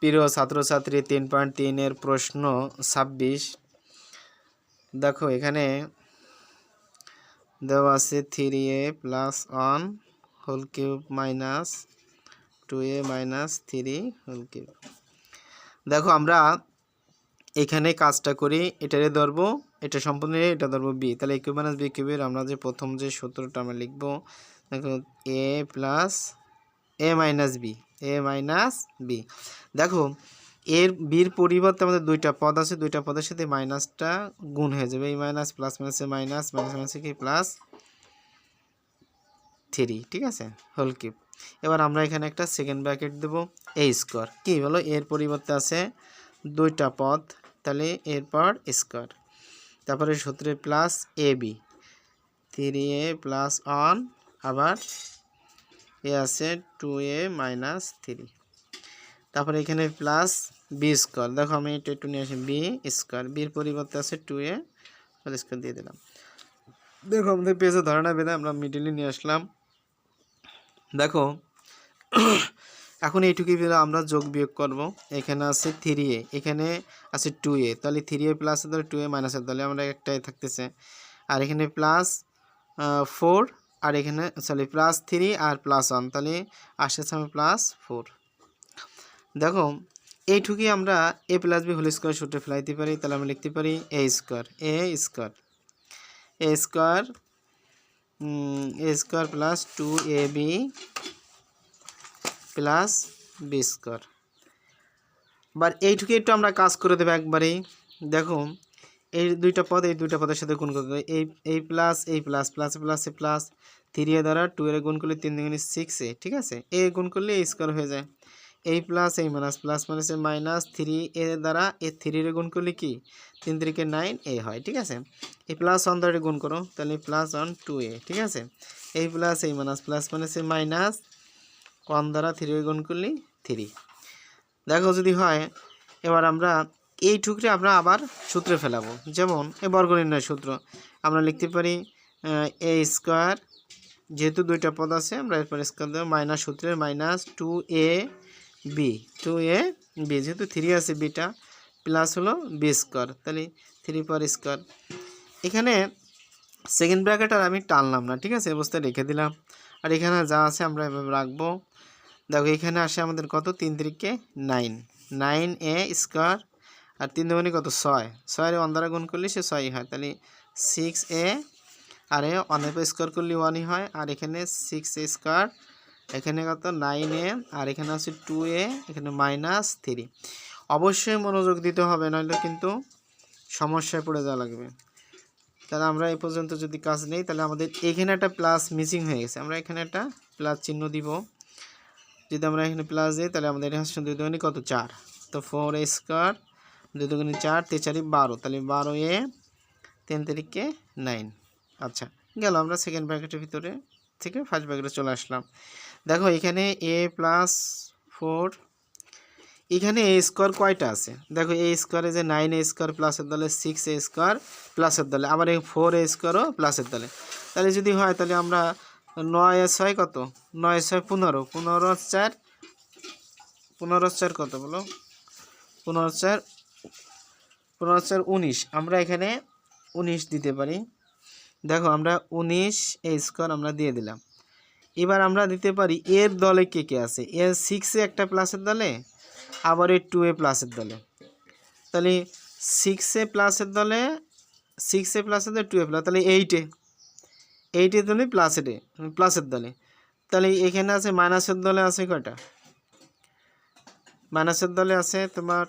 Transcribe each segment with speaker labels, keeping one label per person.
Speaker 1: প্রিয় ছাত্রছাত্রী 3.3 এর প্রশ্ন 26। দেখো এখানে দেওয়া আছে 3a plus 1 whole cube minus 2a minus 3 whole cube. দেখো আমরা এখানে কাজটা করি, এটারে ধরবো, এটা সম্পূর্ণ এটা ধরবো বি, তাহলে এ কিউব মাইনাস বি কিউবের আমরা যে প্রথম যে সূত্রটা আমরা লিখবো, দেখো এ প্লাস এ মাইনাস বি। দেখো এর বির পরিবর্তে আমাদের দুইটা পদ আছে, দুইটা পদের সাথে মাইনাসটা গুণ হয়ে যাবে, এই মাইনাস প্লাস মাইনাসে মাইনাস মাইনাস মাইনাসে কি প্লাস 3, ঠিক আছে, হোল কিউব। এবার আমরা এখানে একটা সেকেন্ড ব্র্যাকেট দেবো, এ স্কোয়ার কি বলো, এর পরিবর্তে আছে দুইটা পদ, তাহলে এরপর স্কোয়ার, তারপরে সূত্রে plus A B 3a plus 1 আবার এ আছে 2a মাইনাস 3, তারপরে এখানে প্লাস বি স্কোয়ার। দেখো আমি এটা একটু নিয়ে আসি, বি স্কোয়ার, বির পরিবর্তে আছে 2a হোল স্কোয়ার দিয়ে দিলাম। দেখো আমাদের পেজে ধারণা বেঁধে আমরা মিডিলে নিয়ে আসলাম। দেখো এখন এইটুকুই পেলে আমরা যোগ বিয়োগ করব, এখানে আছে 3a, এখানে আছে 2a, তাহলে 3a প্লাস ধরে 2a মাইনাসের দলে আমরা একটাই থাকতেছে, আর এখানে প্লাস 4 আর এখানে সরি প্লাস 3 আর প্লাস 1, তাহলে আসতেছে আমি প্লাস 4। দেখো এইটুকুই আমরা A plus B whole square সূত্রে ফেলাইতে পারি, তাহলে আমরা লিখতে পারি A square plus 2ab plus B square. এবার এইটুকু একটু আমরা কাজ করে দেবো একবারেই। দেখো এই দুইটা পদের সাথে গুণ করতে হবে, এই প্লাস প্লাসে প্লাস 3a দ্বারা 2 এর গুণ করলে 3 দুগুণে 6a, ঠিক আছে, এ গুণ করলে এ স্কোয়ার হয়ে যায়, এই প্লাস এই মাইনাস প্লাস মাইনাসে মাইনাস 3a দ্বারা এ 3 এর গুণ করলে কি 3 3 9a হয়, ঠিক আছে, এই প্লাস 1 দ্বারা গুণ করো, তাহলে প্লাস 1 2a, ঠিক আছে, এই প্লাস এই মাইনাস প্লাস মাইনাসে মাইনাস 1 দ্বারা 3 এর গুণ করলে 3। দেখো যদি হয়, এবার আমরা এইটুকুরে আমরা আবার সূত্রে ফেলাবো, যেমন এই বর্গনির্ণয় সূত্র আমরা লিখতে পারি এ স্কোয়ার, যেহেতু দুইটা পদ আছে আমরা এরপর স্কোয়ার দেবো, মাইনাস সূত্রের মাইনাস 2ab যেহেতু 3 আছে বিটা, প্লাস হলো বি স্কোয়ার, তাহলে 3 পর স্কোয়ার। এখানে সেকেন্ড ব্র্যাকেট আর আমি টানলাম না, ঠিক আছে, অবস্থায় রেখে দিলাম, আর এখানে যা আছে আমরা এভাবে রাখবো। দেখো এখানে আসে আমাদের কত, 3 3 9a স্কোয়ার, আর 3 দুগুণে কত 6, 6 এর 1 দ্বারা গুণ করলে সে 6 হয়, তাহলে 6a, আর এ 1 এর স্কোয়ার করলে 1 হয়, আর এখানে 6a স্কোয়ার, এখানে কত 9a, আর এখানে আছে 2a, এখানে মাইনাস 3। অবশ্যই মনোযোগ দিতে হবে, নইলে কিন্তু সমস্যায় পড়ে যাওয়া লাগবে। তাহলে আমরা এই পর্যন্ত যদি কাজ নেই, তাহলে আমাদের এখানে একটা প্লাস মিসিং হয়ে গেছে, আমরা এখানে একটা প্লাস চিহ্ন দিব, যদি আমরা এখানে প্লাস দিই তাহলে আমাদের এখানে 2 দুগুণে কত 4, তো 4a স্কোয়ার 2 দুগুণে 4 3 4 12, তাহলে 12a 3 3 9। আচ্ছা গেল, আমরা সেকেন্ড ব্র্যাকেটের ভিতরে থেকে ফার্স্ট ব্র্যাকেটে চলে আসলাম। দেখো এখানে a প্লাস 4, এখানে এ স্কোয়ার কয়টা আছে, দেখো এ স্কোয়ারে যে 9a স্কোয়ার প্লাসের দলে, 6a স্কোয়ার প্লাসের দলে, আবার এই 4a স্কোয়ারও প্লাসের দলে, তাহলে যদি হয় তাহলে আমরা 9 6 কত, 9 6 15, 15 4 কত বলো, 15 4 19, আমরা এখানে 19 দিতে পারি। দেখো আমরা 19 এ স্কোয়ার আমরা দিয়ে দিলাম। এবার আমরা দিতে পারি এর দলে কে কে আছে, এর 6a একটা প্লাসের দলে, আবার এই 2a প্লাসের দলে, তাহলে 6a প্লাসের দলে 2a প্লাস, তাহলে 8 দলে প্লাসের দলে, তাহলে এখানে আছে মাইনাসের দলে আছে কয়টা, মাইনাসের দলে আছে তোমার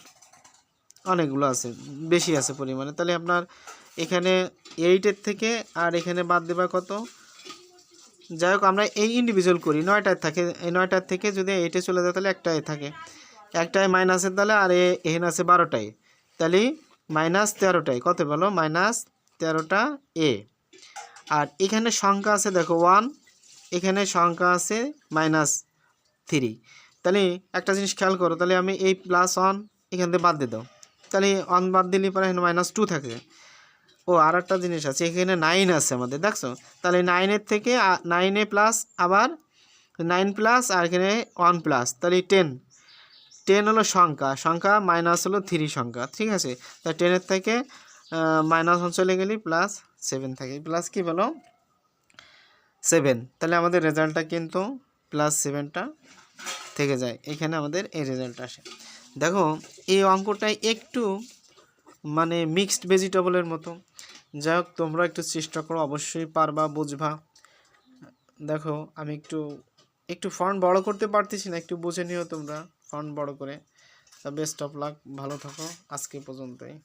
Speaker 1: অনেকগুলো আছে, বেশি আছে পরিমাণে, তাহলে আপনার এখানে 8 থেকে আর এখানে বাদ দেবা কত, যাই হোক আমরা এই ইন্ডিভিজুয়াল করি, 9টায় থাকে, এই 9টার থেকে যদি 8-এ চলে যায় তাহলে একটাই থাকে, একটাই মাইনাসের দলে, আর এখানে আছে 12টায়, তাহলে মাইনাস 13টায় কত বলো, মাইনাস 13টা এ, আর এখানে সংখ্যা আছে দেখো 1, এখানে সংখ্যা আছে -3, তাহলে একটা জিনিস খেয়াল করো, তাহলে আমি এই +1 এখান থেকে বাদ দিয়ে দাও, তাহলে 1 বাদ দিলে পরে এখানে -2 থাকে। ও আর একটা জিনিস আছে, এখানে 9 আছে আমাদের, দেখছো, তাহলে 9-এর থেকে 9a প্লাস আবার 9 প্লাস আর এখানে 1 প্লাস, তাহলে 10 হলো সংখ্যা মাইনাস হলো 3 সংখ্যা, ঠিক আছে। তাই 10-এর থেকে -1 চলে গেলে +7 থাকে, প্লাস কি বলো 7। তাহলে আমাদের রেজাল্টটা কিন্তু +7টা থেকে যায়, এখানে আমাদের এই রেজাল্ট আসে। দেখো এই অঙ্কটাই একটু মানে মিক্সড ভেজিটেবলের মতো। যাই হোক, তোমরা একটু চেষ্টা করো, অবশ্যই পারবা, বুঝবা। দেখো আমি একটু ফন্ট বড় করতে পারতেছি না, একটু বুঝে নিও তোমরা ফন্ট বড় করে। বেস্ট অফ লাক, ভালো থাকো, আজকে পর্যন্তই।